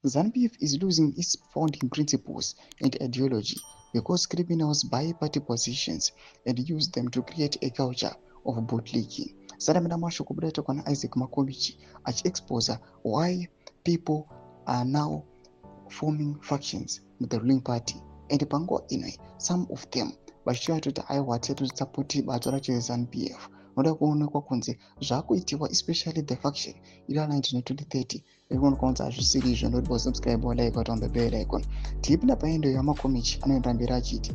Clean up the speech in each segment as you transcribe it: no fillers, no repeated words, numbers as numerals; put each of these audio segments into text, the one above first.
ZANU-PF is losing its founding principles and ideology because criminals buy party positions and use them to create a culture of bootlicking. Sadamina mashoko kubuda kwa Isaac Makomichi achiexposa why people are now forming factions with the ruling party, and pango inwe some of them vachiva kuti aiwa tisatisapoti bato racho ZANU-PF noda kuonekwa kunze zvakuitiwa especially the faction iri 19 2030 irikuonekwa kunzi hazvisiri izvo. Noti kusubscribe like on the bell icon. Tipinda paendo yamakomichi anoenda mberi achiti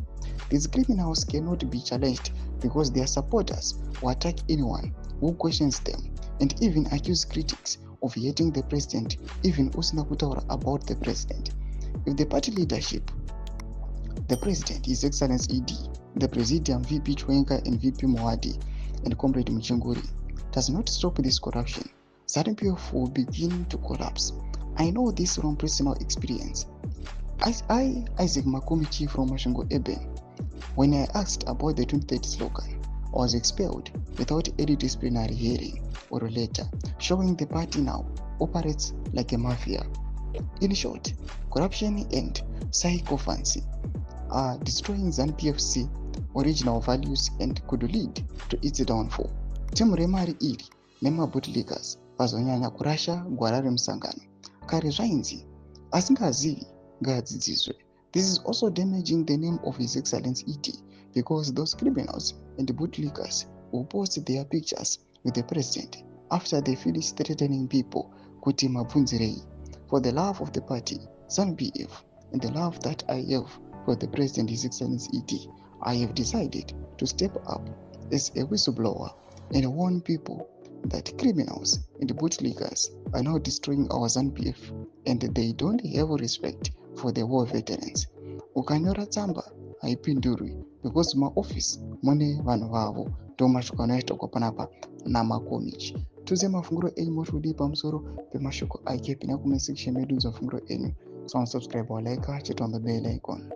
these criminals cannot be challenged because their supporters will attack anyone who questions them and even accuse critics of hating the president, even usina kutaura about the president. If the party leadership, the president, His Excellency ED, the Presidium VP Chwenga and VP Moadi and Comrade Mchinguri, does not stop this corruption, ZANU-PF will begin to collapse. I know this from personal experience. I, Isaac Makomichi from Mashingo Eben, when I asked about the 2030 slogan, I was expelled without any disciplinary hearing or a letter, showing the party now operates like a mafia. In short, corruption and sycophancy are destroying ZANU-PF's original values and could lead to its downfall. Timu remari iri nemabootlickers vazonyanya kurasha gwara remusangano. Kare zvainzi asingazivi ngaadzidziswe. This is also damaging the name of His Excellency ED because those criminals and bootlickers will post their pictures with the president after they finish threatening people kuti mabvunzirei. For the love of the party, ZANU-PF, and the love that I have for the president, His Excellency ED, I have decided to step up as a whistleblower and warn people that criminals and bootlickers are now destroying our ZANU-PF and they don't have respect for the war veterans. Ukanyora tsamba haipindurwi because maoffice mune vanhu vavo ndomashoko anoita kwa panapa namakomichi. Tuze mafunguro enyu motudi pamusoro pemashoko ake pina comment section medu za mafunguro enyu. So subscribe or like, hit on the bell icon.